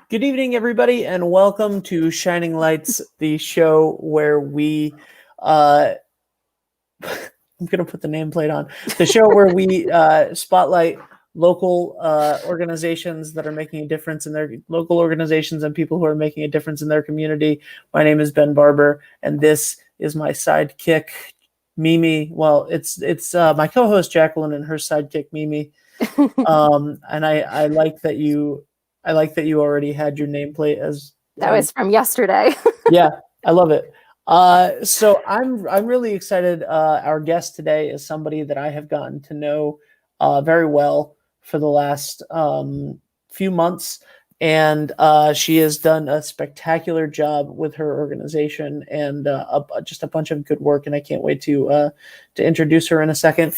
Good evening, everybody, and welcome to Shining Lights, the show where I'm going to put the nameplate on, the show where we spotlight local organizations that are making a difference in their local organizations and people who are making a difference in their community. My name is Ben Barber, and this is my sidekick, Mimi. Well, it's my co-host Jacqueline and her sidekick Mimi. And I like that you already had your nameplate as that was from yesterday. yeah, I love it. So I'm really excited. Our guest today is somebody that I have gotten to know very well for the last few months, and she has done a spectacular job with her organization and just a bunch of good work. And I can't wait to introduce her in a second.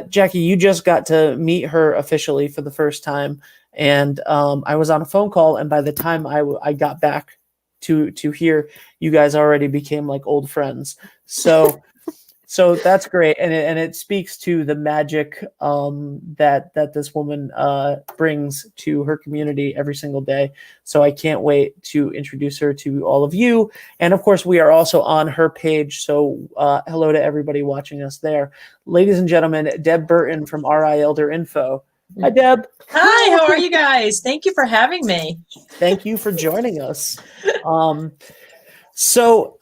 Jackie, you just got to meet her officially for the first time, and I was on a phone call, and by the time I got back to here, you guys already became like old friends. So that's great, and it speaks to the magic that this woman brings to her community every single day. So I can't wait to introduce her to all of you, and of course we are also on her page. So hello to everybody watching us there, ladies and gentlemen. Dub Burton from RI Elder Info. Hi, Deb. Hi, how are you guys? Thank you for having me. Thank you for joining us. So,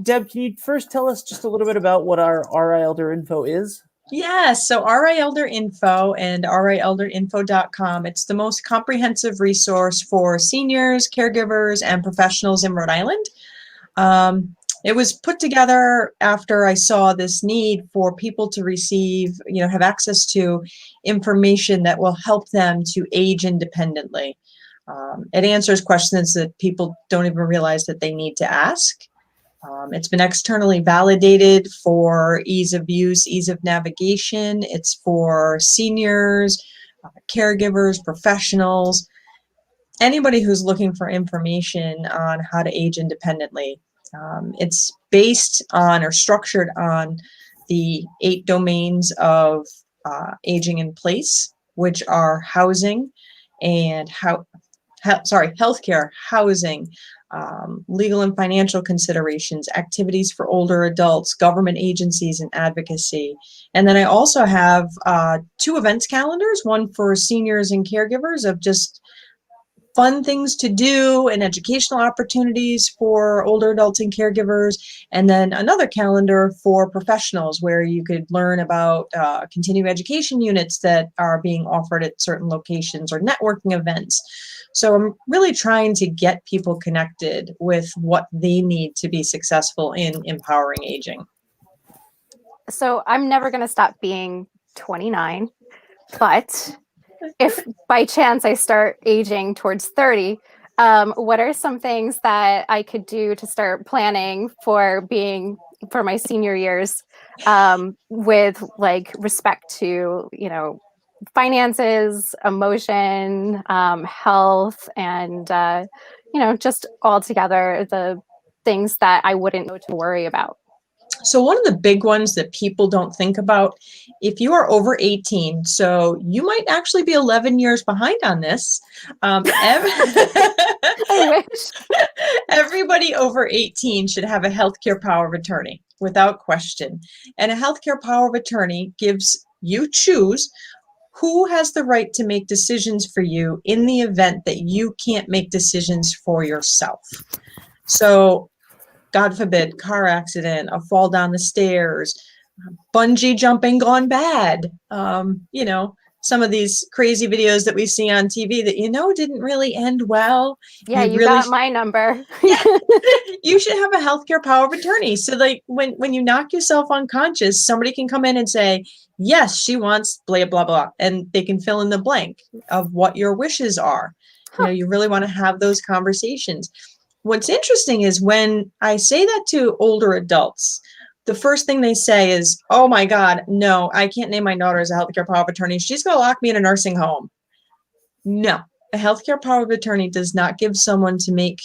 Deb, can you first tell us just a little bit about what our RI Elder Info is? Yes, so RI Elder Info and RIElderInfo.com. It's the most comprehensive resource for seniors, caregivers, and professionals in Rhode Island. It was put together after I saw this need for people to receive, have access to information that will help them to age independently. It answers questions that people don't even realize that they need to ask. It's been externally validated for ease of use, ease of navigation. It's for seniors, caregivers, professionals, anybody who's looking for information on how to age independently. It's based on or structured on the 8 domains of aging in place, which are housing and healthcare, housing, legal and financial considerations, activities for older adults, government agencies, and advocacy. And then I also have 2 events calendars, one for seniors and caregivers of just fun things to do and educational opportunities for older adults and caregivers, and then another calendar for professionals where you could learn about continuing education units that are being offered at certain locations or networking events. So I'm really trying to get people connected with what they need to be successful in empowering aging. So I'm never going to stop being 29, but if by chance I start aging towards 30, what are some things that I could do to start planning for my senior years, with like respect to, finances, emotion, health, and, just altogether the things that I wouldn't know to worry about? So one of the big ones that people don't think about, if you are over 18, so you might actually be 11 years behind on this. I wish. Everybody over 18 should have a healthcare power of attorney, without question. And a healthcare power of attorney you choose who has the right to make decisions for you in the event that you can't make decisions for yourself. So God forbid, car accident, a fall down the stairs, bungee jumping gone bad. Some of these crazy videos that we see on TV that, didn't really end well. Yeah, you got my number. Yeah, you should have a healthcare power of attorney. So like when you knock yourself unconscious, somebody can come in and say, yes, she wants blah, blah, blah. And they can fill in the blank of what your wishes are. You really want to have those conversations. What's interesting is when I say that to older adults, the first thing they say is, oh my God, no, I can't name my daughter as a healthcare power of attorney. She's going to lock me in a nursing home. No, a healthcare power of attorney does not give someone to make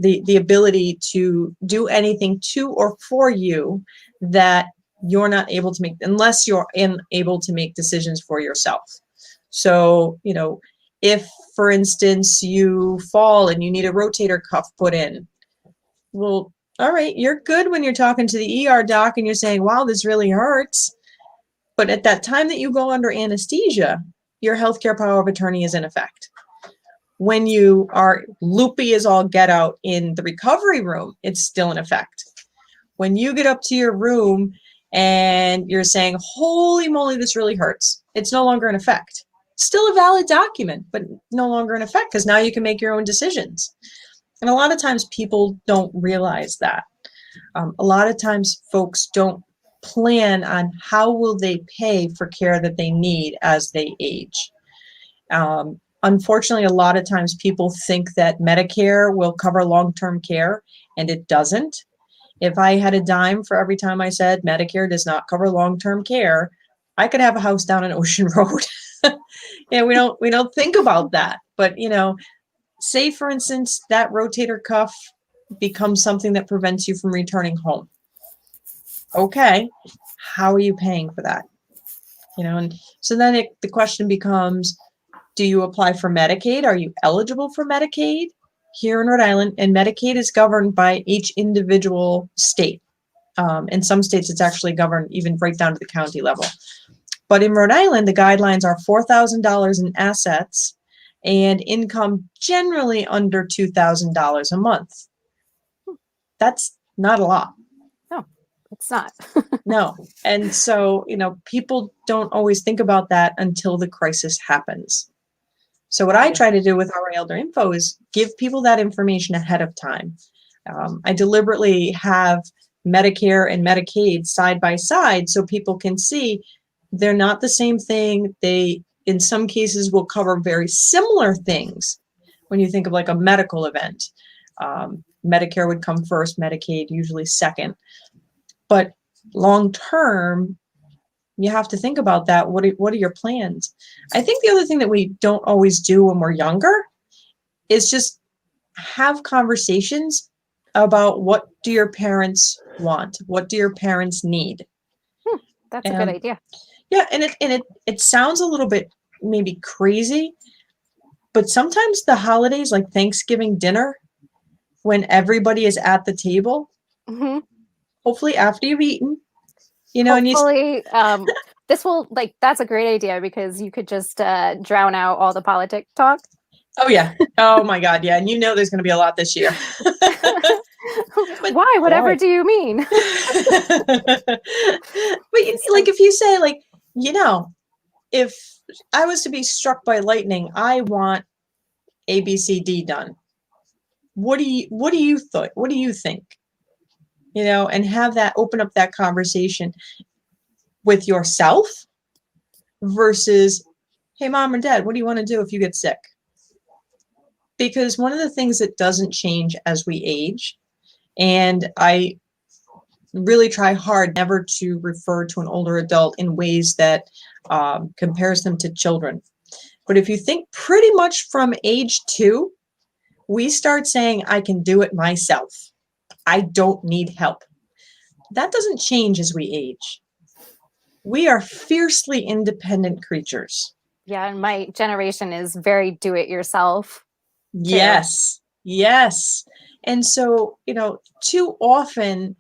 the ability to do anything to or for you that you're not able to make, unless you're able to make decisions for yourself. So, If, for instance, you fall and you need a rotator cuff put in, well, all right, you're good when you're talking to the ER doc and you're saying, wow, this really hurts. But at that time that you go under anesthesia, your healthcare power of attorney is in effect. When you are loopy as all get out in the recovery room, it's still in effect. When you get up to your room and you're saying, holy moly, this really hurts, it's no longer in effect. Still a valid document, but no longer in effect because now you can make your own decisions. And a lot of times people don't realize that. A lot of times folks don't plan on how will they pay for care that they need as they age. Unfortunately, a lot of times people think that Medicare will cover long-term care, and it doesn't. If I had a dime for every time I said Medicare does not cover long-term care, I could have a house down on Ocean Road. Yeah, we don't think about that. But, you know, say for instance, that rotator cuff becomes something that prevents you from returning home. Okay, how are you paying for that? You know, and so then the question becomes, do you apply for Medicaid? Are you eligible for Medicaid here in Rhode Island? And Medicaid is governed by each individual state. In some states, it's actually governed even right down to the county level. But in Rhode Island, the guidelines are $4,000 in assets and income generally under $2,000 a month. That's not a lot. No, it's not. No. And so, you know, people don't always think about that until the crisis happens. So what I try to do with RA Elder Info is give people that information ahead of time. I deliberately have Medicare and Medicaid side by side so people can see they're not the same thing. They, in some cases, will cover very similar things. When you think of like a medical event, Medicare would come first, Medicaid usually second. But long term, you have to think about that. What are your plans? I think the other thing that we don't always do when we're younger is just have conversations about what do your parents want? What do your parents need? That's a good idea. Yeah, and it sounds a little bit maybe crazy, but sometimes the holidays, like Thanksgiving dinner, when everybody is at the table, hopefully after you've eaten, you know, hopefully, this will, like, that's a great idea because you could just drown out all the politic talk. Oh yeah. Oh my God. Yeah. And you know, there's going to be a lot this year. Why? Whatever do you mean? But like, if you say like, you know, if I was to be struck by lightning, I want A, B, C, D done. What do you think? You know, and have that, open up that conversation with yourself versus, hey, mom or dad, what do you want to do if you get sick? Because one of the things that doesn't change as we age, and I really try hard never to refer to an older adult in ways that compares them to children. But if you think pretty much from age 2, we start saying, I can do it myself. I don't need help. That doesn't change as we age. We are fiercely independent creatures. Yeah, and my generation is very do-it-yourself. Yes, yes. And so, you know, too often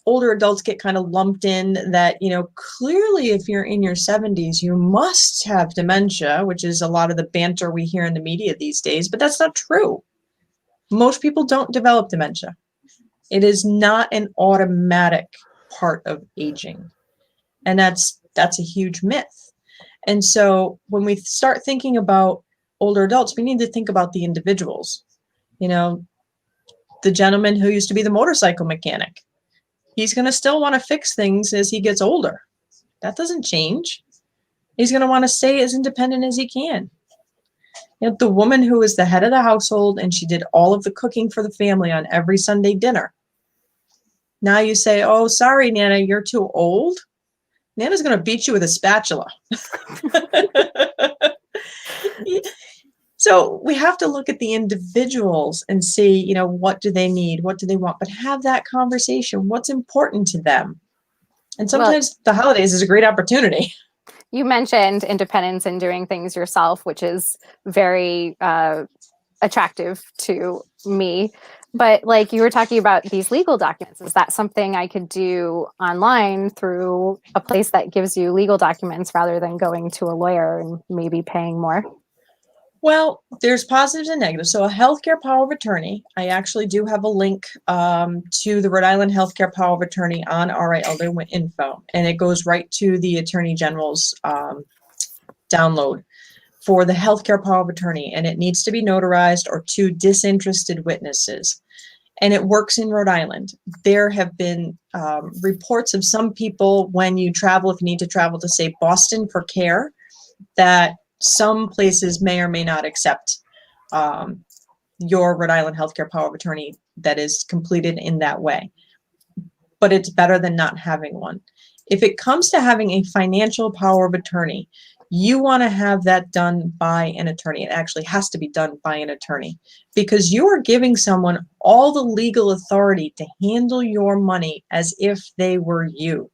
older adults get kind of lumped in that, you know, clearly if you're in your 70s, you must have dementia, which is a lot of the banter we hear in the media these days, but that's not true. Most people don't develop dementia. It is not an automatic part of aging. And that's a huge myth. And so when we start thinking about older adults, we need to think about the individuals. You know, the gentleman who used to be the motorcycle mechanic, he's going to still want to fix things as he gets older. That doesn't change. He's going to want to stay as independent as he can. You know, the woman who was the head of the household and she did all of the cooking for the family on every Sunday dinner. Now you say, oh, sorry, Nana, you're too old. Nana's going to beat you with a spatula. So we have to look at the individuals and see, you know, what do they need? What do they want? But have that conversation. What's important to them? And sometimes the holidays is a great opportunity. you mentioned independence and doing things yourself, which is very attractive to me. But like you were talking about these legal documents, is that something I could do online through a place that gives you legal documents rather than going to a lawyer and maybe paying more? Well, there's positives and negatives. So a healthcare power of attorney, I actually do have a link to the Rhode Island healthcare power of attorney on RI Elder Info, and it goes right to the Attorney General's download for the healthcare power of attorney, and it needs to be notarized or two disinterested witnesses. And it works in Rhode Island. There have been reports of some people when you travel, if you need to travel to, say, Boston for care, that some places may or may not accept your Rhode Island healthcare power of attorney that is completed in that way. But it's better than not having one. If it comes to having a financial power of attorney, you want to have that done by an attorney. It actually has to be done by an attorney, because you are giving someone all the legal authority to handle your money as if they were you.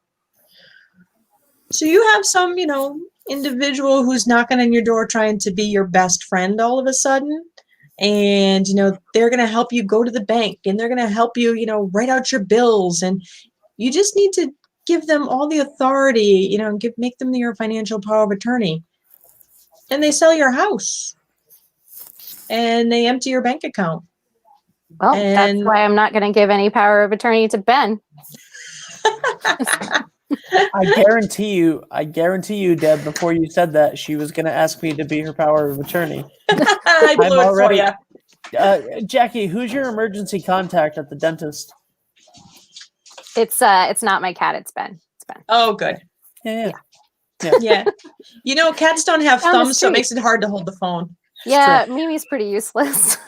So you have some, individual who's knocking on your door trying to be your best friend all of a sudden, and they're going to help you go to the bank, and they're going to help you write out your bills, and you just need to give them all the authority, and make them your financial power of attorney, and they sell your house and they empty your bank account. Well, that's why I'm not going to give any power of attorney to Ben. I guarantee you, Deb, before you said that, she was going to ask me to be her power of attorney. I blew it for you. Jackie, who's your emergency contact at the dentist? It's not my cat. It's Ben. Oh, good. Yeah. Cats don't have Down thumbs, so it makes it hard to hold the phone. Yeah, Mimi's pretty useless.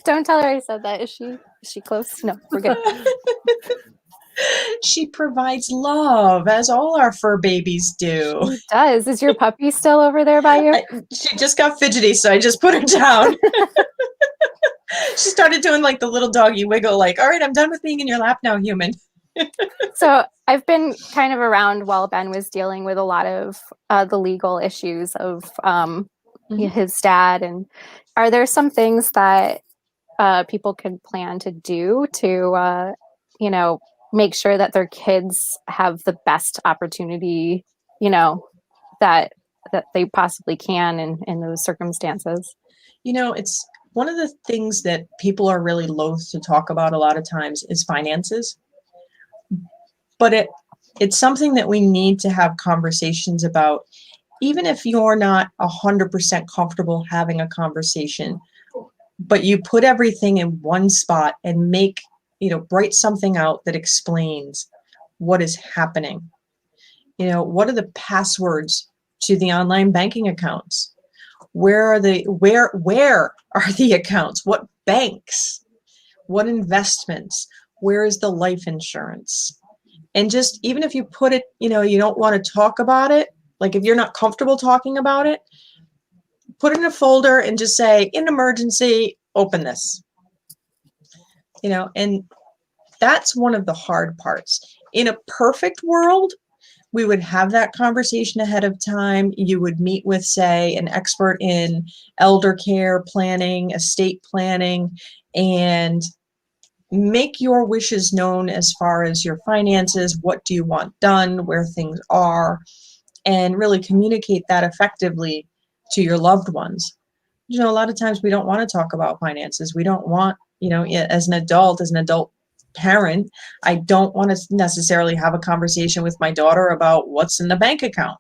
Don't tell her I said that. Is she close? No, we're good. She provides love, as all our fur babies do. She does. Is your puppy still over there by you? She just got fidgety, so I just put her down. She started doing like the little doggy wiggle, like, all right, I'm done with being in your lap now, human. So I've been kind of around while Ben was dealing with a lot of the legal issues of his dad. And are there some things that people could plan to do to, make sure that their kids have the best opportunity, that they possibly can in those circumstances? It's one of the things that people are really loath to talk about a lot of times is finances. But it's something that we need to have conversations about, even if you're not 100% comfortable having a conversation, but you put everything in one spot and write something out that explains what is happening. What are the passwords to the online banking accounts? Where are the accounts? What banks? What investments? Where is the life insurance? And just, even if you put it, you don't want to talk about it, like if you're not comfortable talking about it, put it in a folder and just say, in emergency, open this. And that's one of the hard parts. In a perfect world, we would have that conversation ahead of time. You would meet with, say, an expert in elder care planning, estate planning, and make your wishes known as far as your finances. What do you want done, where things are, and really communicate that effectively to your loved ones. A lot of times we don't want to talk about finances. We don't want, as an adult parent, I don't want to necessarily have a conversation with my daughter about what's in the bank account.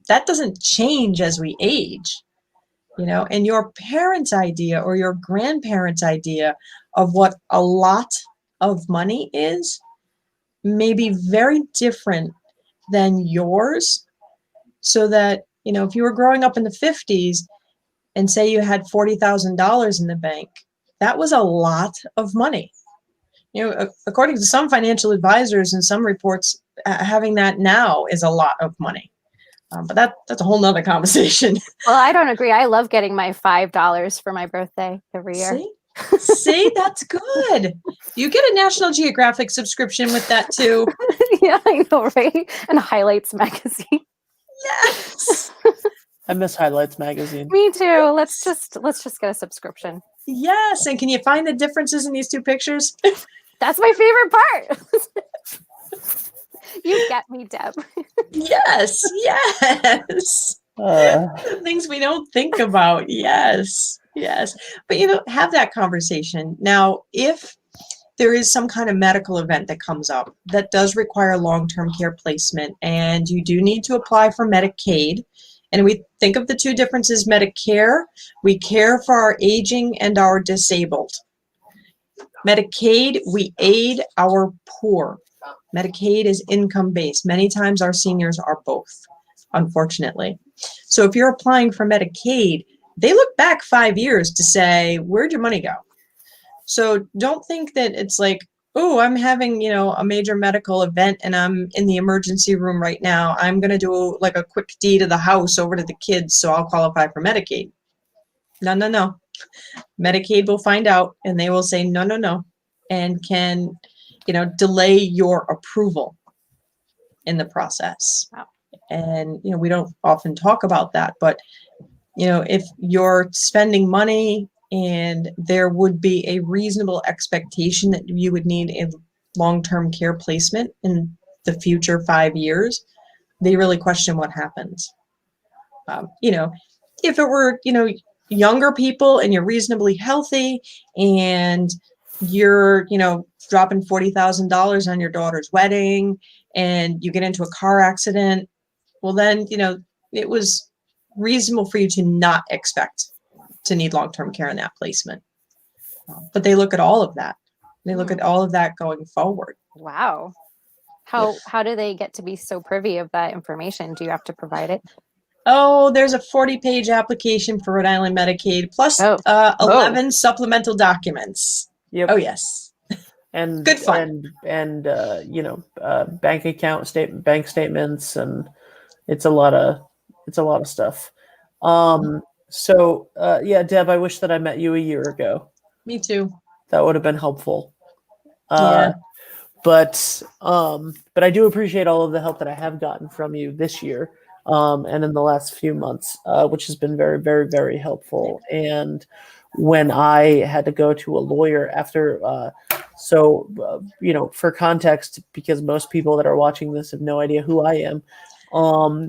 That doesn't change as we age, and your parents' idea or your grandparents' idea of what a lot of money is may be very different than yours. So that, if you were growing up in the 50s and say you had $40,000 in the bank, that was a lot of money. According to some financial advisors and some reports, having that now is a lot of money. But that's a whole nother conversation. Well, I don't agree. I love getting my $5 for my birthday every year. See, that's good. You get a National Geographic subscription with that too. Yeah, I know, right? And Highlights magazine. Yes. I miss Highlights magazine. Me too. Let's just get a subscription. Yes. And can you find the differences in these two pictures? That's my favorite part. You get me, Deb. Yes. Yes. The things we don't think about. Yes. Yes. But, have that conversation. Now, if there is some kind of medical event that comes up that does require long-term care placement, and you do need to apply for Medicaid. And we think of the two differences. Medicare, we care for our aging and our disabled. Medicaid, we aid our poor. Medicaid is income-based. Many times our seniors are both, unfortunately. So if you're applying for Medicaid, they look back 5 years to say, where'd your money go? So don't think that it's like, oh, I'm having, a major medical event and I'm in the emergency room right now. I'm going to do like a quick deed of the house over to the kids, so I'll qualify for Medicaid. No, no, no. Medicaid will find out and they will say, no, no, no, and can, delay your approval in the process. Wow. And, we don't often talk about that, but, if you're spending money and there would be a reasonable expectation that you would need a long-term care placement in the future 5 years, they really question what happens. If it were, younger people and you're reasonably healthy and you're, dropping $40,000 on your daughter's wedding and you get into a car accident, well then, it was reasonable for you to not expect to need long-term care in that placement. But they look at all of that. They look at all of that going forward. Wow. How do they get to be so privy of that information? Do you have to provide it? Oh, there's a 40-page application for Rhode Island Medicaid plus 11 supplemental documents. Yep. Oh, yes. And good fun. And bank statements, and it's a lot of stuff. So Deb, I wish that I met you a year ago. Me too. That would have been helpful. Yeah. But I do appreciate all of the help that I have gotten from you this year, and in the last few months, which has been very, very, very helpful. And when I had to go to a lawyer after, for context, because most people that are watching this have no idea who I am,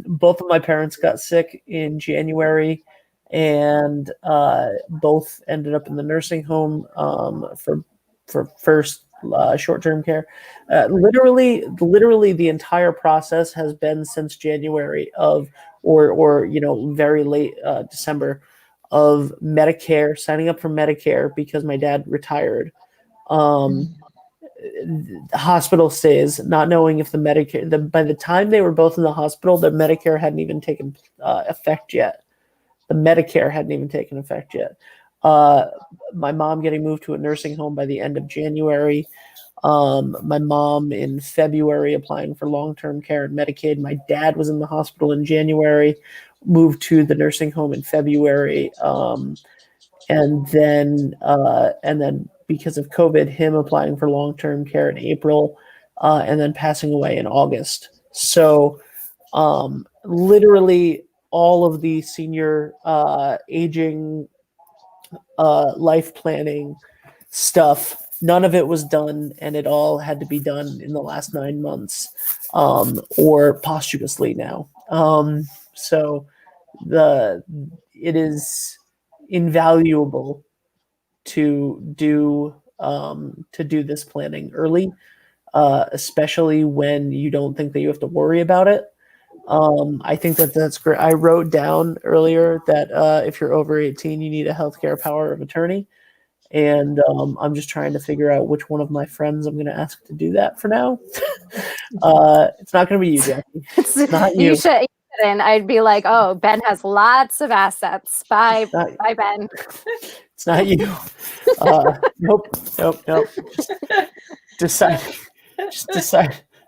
both of my parents got sick in January, and both ended up in the nursing home for first short-term care. Literally the entire process has been since January or very late December of Medicare, signing up for Medicare because my dad retired. Hospital stays, not knowing if the Medicare, by the time they were both in the hospital, the Medicare hadn't even taken effect yet. The Medicare hadn't even taken effect yet. My mom getting moved to a nursing home by the end of January. My mom in February applying for long-term care and Medicaid. My dad was in the hospital in January, moved to the nursing home in February. And then because of COVID, him applying for long-term care in April, and then passing away in August. So literally all of the senior aging life planning stuff, none of it was done, and it all had to be done in the last 9 months, or posthumously now. So it is invaluable to do this planning early, especially when you don't think that you have to worry about it. I think that's great. I wrote down earlier that if you're over 18, you need a healthcare power of attorney. And I'm just trying to figure out which one of my friends I'm going to ask to do that for now. It's not going to be you, Jackie. It's not you. You should. And I'd be like, oh, Ben has lots of assets. Bye, Ben. It's not you. Nope.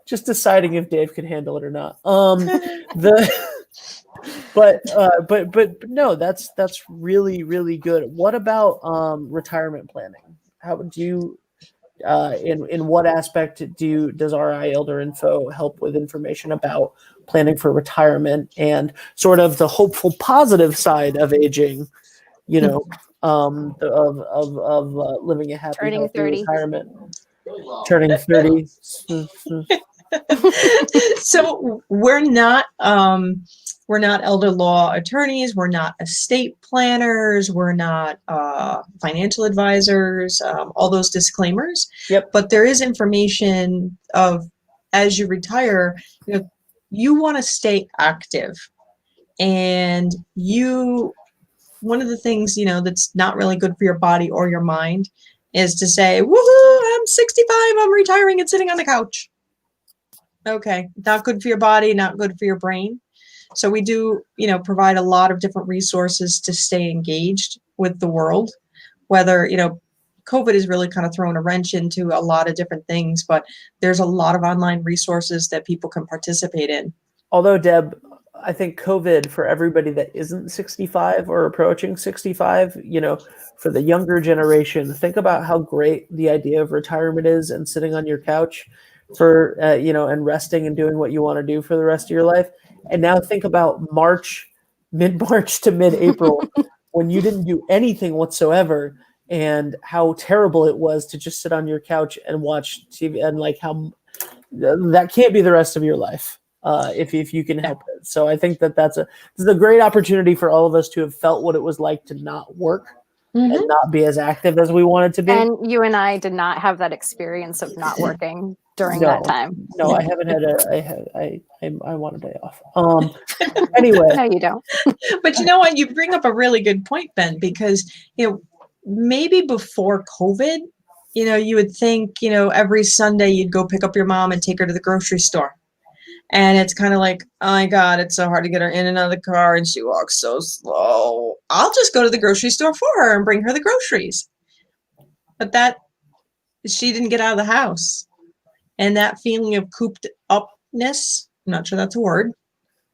Just deciding if Dave could handle it or not. But no, that's really, really good. What about retirement planning? How would you in what aspect does RI Elder Info help with information about planning for retirement and sort of the hopeful positive side of aging, living a happy, Turning healthy 30. retirement. Turning 30. So we're not elder law attorneys, we're not estate planners, we're not financial advisors, all those disclaimers. Yep. But there is information of, as you retire, you want to stay active. And one of the things, that's not really good for your body or your mind is to say, woohoo, I'm 65, I'm retiring and sitting on the couch. Okay, not good for your body, not good for your brain. So we do, provide a lot of different resources to stay engaged with the world, whether, COVID has really kind of thrown a wrench into a lot of different things, but there's a lot of online resources that people can participate in. Although, Deb, I think COVID, for everybody that isn't 65 or approaching 65, for the younger generation, think about how great the idea of retirement is and sitting on your couch for, and resting and doing what you want to do for the rest of your life. And now think about mid-March to mid-April, when you didn't do anything whatsoever, and how terrible it was to just sit on your couch and watch TV, and like how that can't be the rest of your life. If you can help it. So I think this is a great opportunity for all of us to have felt what it was like to not work and not be as active as we wanted to be. And you and I did not have that experience of not working during that time. No, I haven't had I want a day off. Anyway. No, you don't. But you know what? You bring up a really good point, Ben, because, maybe before COVID, you would think, every Sunday you'd go pick up your mom and take her to the grocery store. And it's kind of like, oh my God, it's so hard to get her in and out of the car, and she walks so slow. I'll just go to the grocery store for her and bring her the groceries. But she didn't get out of the house. And that feeling of cooped upness, I'm not sure that's a word.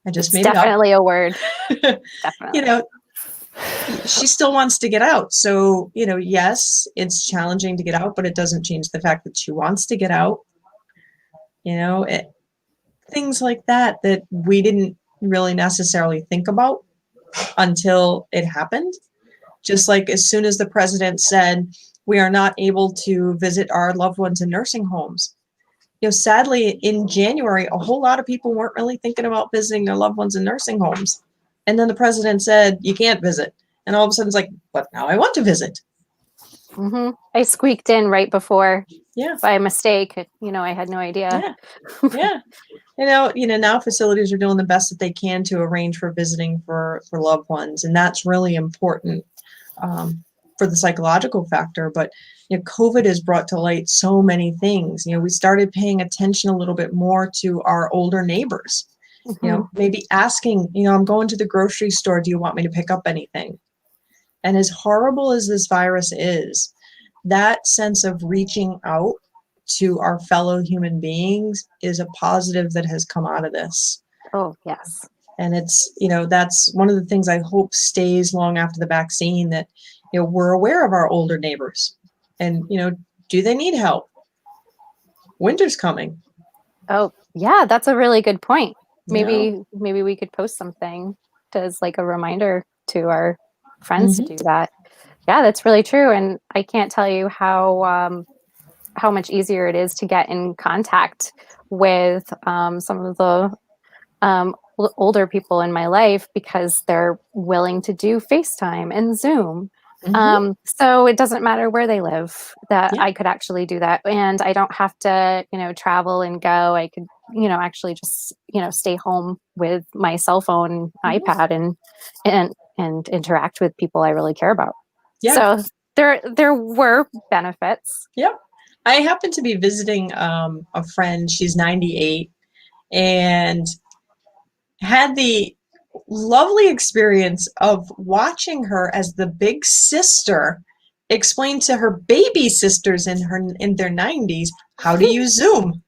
I just made it up. Definitely a word. Definitely. She still wants to get out. So, yes, it's challenging to get out, but it doesn't change the fact that she wants to get out. Things like that we didn't really necessarily think about until it happened. Just like as soon as the president said, we are not able to visit our loved ones in nursing homes. Sadly, in January, a whole lot of people weren't really thinking about visiting their loved ones in nursing homes. And then the president said, you can't visit. And all of a sudden it's like, but now I want to visit. Mm-hmm. I squeaked in right before, by mistake. I had no idea. Yeah. Now facilities are doing the best that they can to arrange for visiting for loved ones. And that's really important for the psychological factor. But, COVID has brought to light so many things. We started paying attention a little bit more to our older neighbors. Maybe asking, I'm going to the grocery store. Do you want me to pick up anything? And as horrible as this virus is, that sense of reaching out to our fellow human beings is a positive that has come out of this. Oh, yes. And it's, that's one of the things I hope stays long after the vaccine, that, we're aware of our older neighbors and, do they need help? Winter's coming. Oh, yeah, that's a really good point. Maybe we could post something as like a reminder to our friends to do that. Yeah, that's really true. And I can't tell you how much easier it is to get in contact with some of the older people in my life because they're willing to do FaceTime and Zoom. So it doesn't matter where they live, that I could actually do that. And I don't have to, travel and go. I could, actually just, stay home with my cell phone, iPad and interact with people I really care about. Yeah. So there were benefits. Yep. I happen to be visiting a friend. She's 98 and had the lovely experience of watching her as the big sister explain to her baby sisters in their 90s how to use Zoom.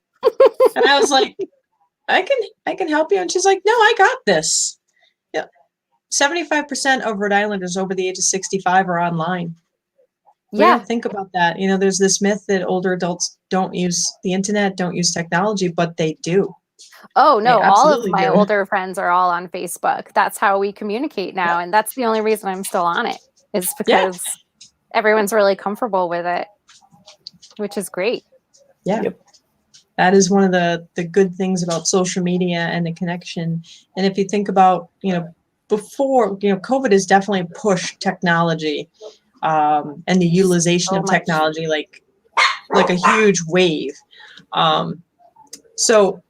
And I was like, I can help you. And she's like, no, I got this. Yeah. 75% of Rhode Islanders over the age of 65 are online. We don't think about that. There's this myth that older adults don't use the internet, don't use technology, but they do. Oh They no, all of absolutely my do. older friends are all on Facebook. That's how we communicate now, Yep. and that's the only reason I'm still on it is Yeah. because everyone's really comfortable with it, which is great. Yeah. Yep. That is one of the good things about social media and the connection. And if you think about, before, COVID has definitely pushed technology and the utilization So of much. technology like a huge wave. So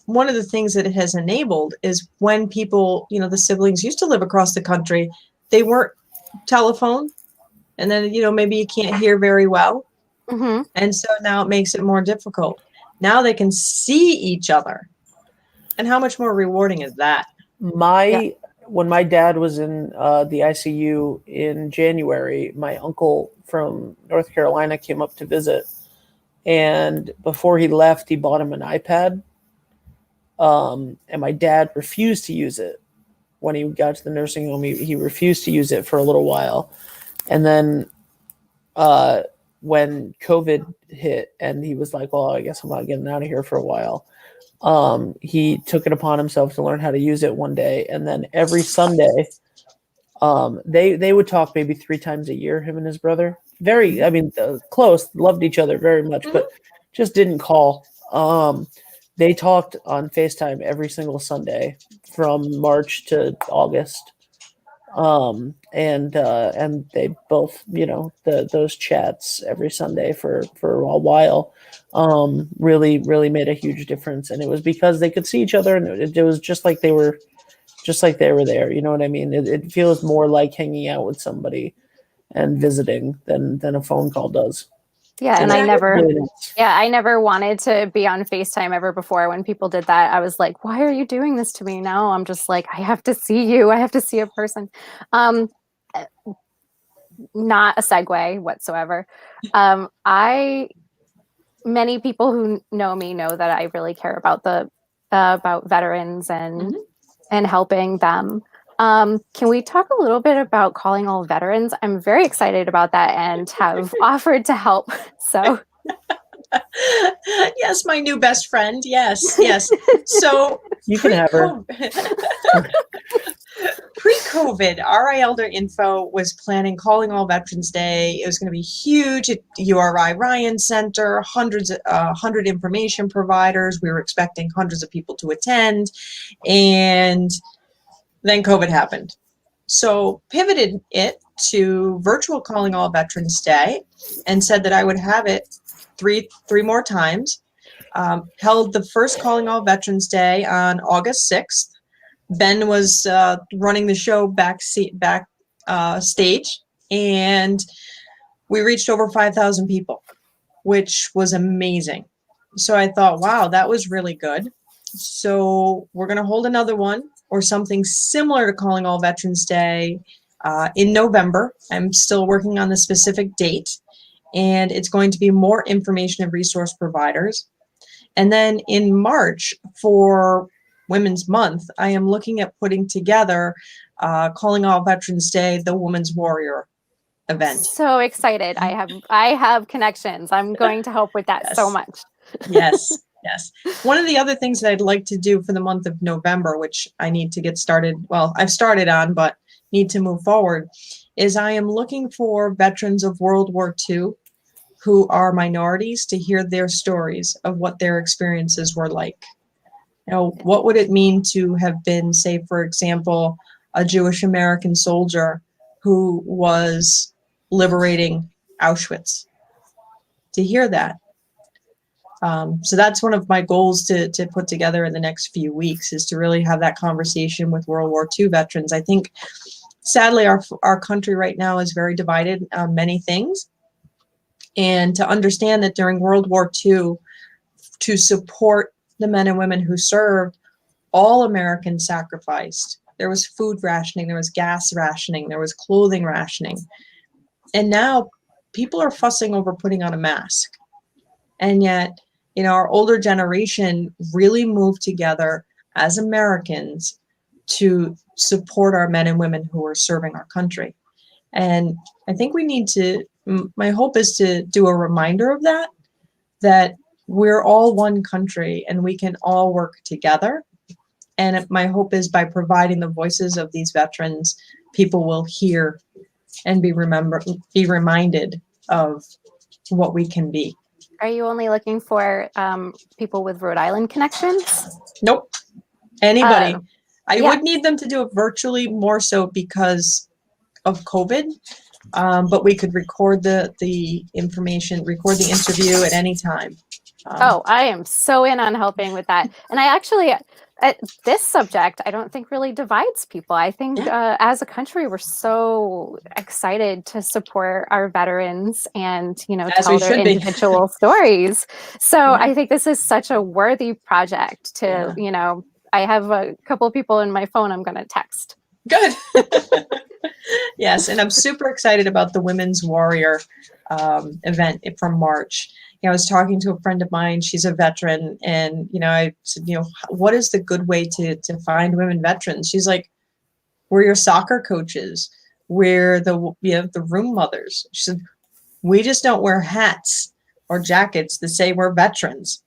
one of the things that it has enabled is when people, the siblings used to live across the country, they weren't telephone, and then, maybe you can't hear very well. Hmm. And so now it makes it more difficult. Now they can see each other. And how much more rewarding is that? Yeah. When my dad was in the ICU in January, my uncle from North Carolina came up to visit, and before he left, he bought him an iPad. And my dad refused to use it when he got to the nursing home. He refused to use it for a little while, and then uh, when COVID hit, and he was like, "Well, I guess I'm not getting out of here for a while." He took it upon himself to learn how to use it one day, and then every Sunday, they would talk maybe 3 times a year. Him and his brother, very, I mean, close, loved each other very much, Mhm. but just didn't call. They talked on FaceTime every single Sunday from March to August. And they both, those chats every Sunday for a while, really made a huge difference. And it was because they could see each other, and it was just like they were there. You know what I mean? It feels more like hanging out with somebody and visiting than a phone call does. Yeah, And and I it's Exactly. never really nice. yeah, I never wanted to be on FaceTime ever before. When people did that, I was like, why are you doing this to me? Now I'm just like, I have to see you. I have to see a person. Um, Not a segue whatsoever. I Many people who know me know that I really care about the about veterans Mhm. and helping them. Can we talk a little bit about calling all veterans? I'm very excited about that and have offered to help. So Yes, my new best friend. Yes, yes. So You can have her. pre-COVID, pre-COVID, RI Elder Info was planning Calling All Veterans Day. It was going to be huge at URI Ryan Center, 100 information providers. We were expecting hundreds of people to attend, and then COVID happened. So pivoted it to virtual Calling All Veterans Day, and said that I would have it three more times. Held the first Calling All Veterans Day on August 6th. Ben was running the show back stage, and we reached over 5,000 people, which was amazing. So I thought, wow, that was really good. So we're going to hold another one or something similar to Calling All Veterans Day in November. I'm still working on the specific date, and it's going to be more information and resource providers. And then in March, for Women's Month, I am looking at putting together Calling All Veterans Day, the Woman's Warrior event. so excited. I have connections. I'm going to help with that so Yes, much. yes, yes. One of the other things that I'd like to do for the month of November, which I need to get started, well, I've started on, but need to move forward, is I am looking for veterans of World War II who are minorities to hear their stories of what their experiences were like. What would it mean to have been, say, for example, a Jewish American soldier who was liberating Auschwitz? To hear that. So that's one of my goals to put together in the next few weeks, is to really have that conversation with World War II veterans. I think, sadly, our country right now is very divided on many things. And to understand that during World War II, to support the men and women who served, all Americans sacrificed. There was food rationing, there was gas rationing, there was clothing rationing. And now people are fussing over putting on a mask. And yet, our older generation really moved together as Americans to support our men and women who are serving our country. And I think we need to, my hope is to do a reminder of that we're all one country and we can all work together. And my hope is by providing the voices of these veterans, people will hear and be reminded of what we can be. Are you only looking for people with Rhode Island connections? Nope. Anybody. I yeah. would need them to do it virtually, more so because of COVID. But we could record the information, record the interview at any time. I am so in on helping with that. And I actually, this subject, I don't think really divides people. I think as a country, we're so excited to support our veterans and, tell their individual stories. So I think this is such a worthy project to, I have a couple of people in my phone I'm going to text. Good. Yes, and I'm super excited about the Women's Warrior event from March. I was talking to a friend of mine, she's a veteran, and I said, what is the good way to find women veterans? She's like, we're your soccer coaches, we're the room mothers. She said, we just don't wear hats or jackets that say we're veterans.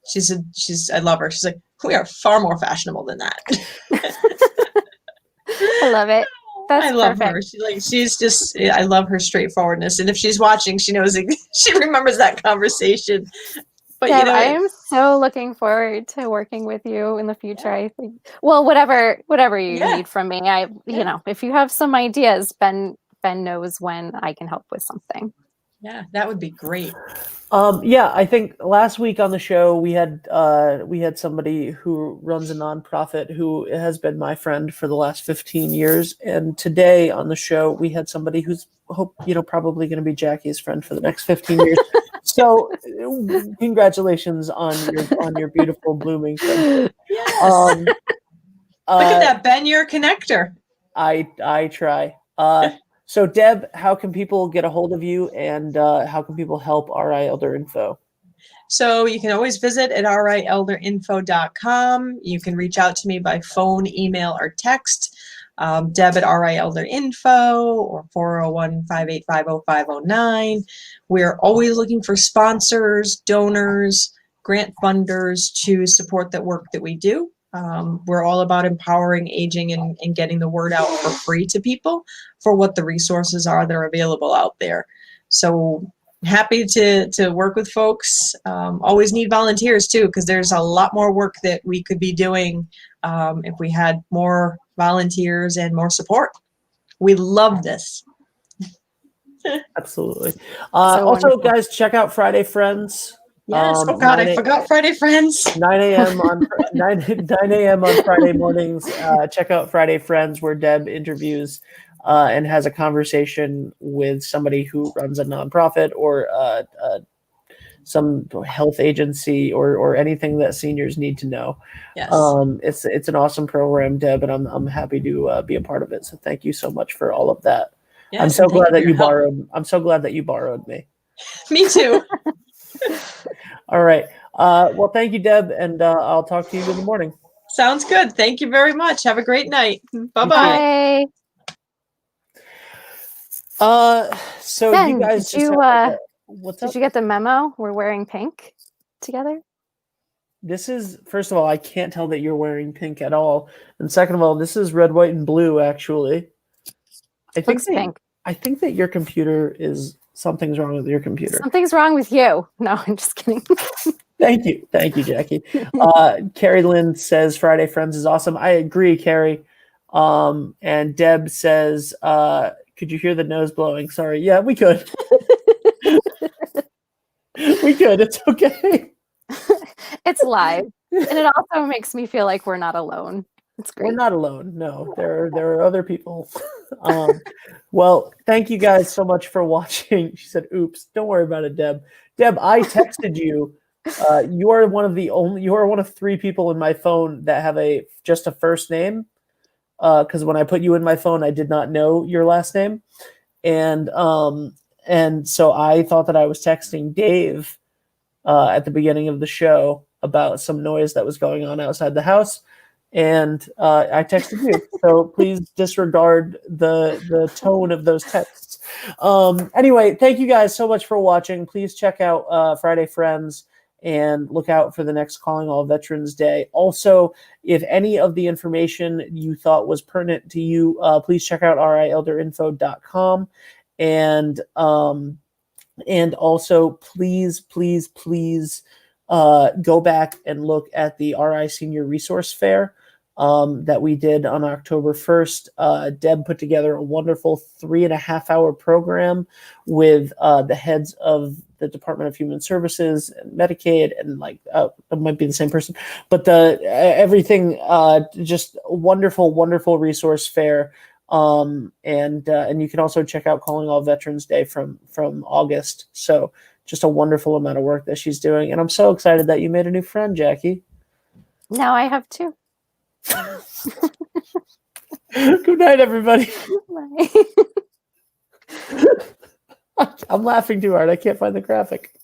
She said, I love her. She's like, we are far more fashionable than that. I love it. That's I love perfect. her. She's just, I love her straightforwardness. And if she's watching, she knows, she remembers that conversation. But Deb, I am so looking forward to working with you in the future. I think, well, whatever you need from me, if you have some ideas, Ben knows when I can help with something. Yeah, that would be great. I think last week on the show we had somebody who runs a nonprofit who has been my friend for the last 15 years, and today on the show we had somebody who's probably going to be Jackie's friend for the next 15 years. So congratulations on your beautiful blooming friendship. Yes. Look at that, Ben, you're a connector. I try. So, Deb, how can people get a hold of you, and how can people help RI Elder Info? So you can always visit at rielderinfo.com. You can reach out to me by phone, email, or text. Deb at RI Elder Info or 401-585-0509. We're always looking for sponsors, donors, grant funders to support the work that we do. We're all about empowering aging and getting the word out for free to people for what the resources are that are available out there. So happy to work with folks. Always need volunteers too, because there's a lot more work that we could be doing if we had more volunteers and more support. We love this. Absolutely. Also, guys, check out Friday Friends. Yes. Oh God, I forgot Friday Friends. 9 a.m. on 9 a.m. on Friday mornings. Check out Friday Friends, where Deb interviews and has a conversation with somebody who runs a nonprofit or some health agency or anything that seniors need to know. Yes. It's an awesome program, Deb, and I'm happy to be a part of it. So thank you so much for all of that. Yes, I'm so glad that you borrowed. I'm so glad that you borrowed me. Me too. All right. Well, thank you, Deb, and I'll talk to you in the morning. Sounds good. Thank you very much. Have a great night. Bye-bye. Bye. So Ben, you guys did you get the memo? We're wearing pink together. This is, first of all, I can't tell that you're wearing pink at all, and second of all, this is red, white, and blue. Actually, Looks pink. I think that your computer is. Something's wrong with your computer. Something's wrong with you. No, I'm just kidding. Thank you, Jackie. Carrie Lynn says Friday Friends is awesome. I agree, Carrie. And Deb says, could you hear the nose blowing? Sorry. Yeah, we could. We could. It's okay. It's live, and it also makes me feel like we're not alone. It's great. We're not alone. No, there are other people. Well, thank you guys so much for watching. She said, "Oops, don't worry about it, Deb." Deb, I texted you. You are one of 3 people in my phone that have just a first name. Because when I put you in my phone, I did not know your last name, and so I thought that I was texting Dave at the beginning of the show about some noise that was going on outside the house. And I texted you, so please disregard the tone of those texts. Anyway, thank you guys so much for watching. Please check out Friday Friends and look out for the next Calling All Veterans Day. Also, if any of the information you thought was pertinent to you, please check out rielderinfo.com. And also, please go back and look at the RI Senior Resource Fair that we did on October 1st. Deb put together a wonderful 3.5-hour program with the heads of the Department of Human Services and Medicaid, and it might be the same person, but everything, just wonderful resource fair. And you can also check out Calling All Veterans Day from August. So just a wonderful amount of work that she's doing. And I'm so excited that you made a new friend, Jackie. Now I have two. Good night, everybody. Bye. I'm laughing too hard. I can't find the graphic.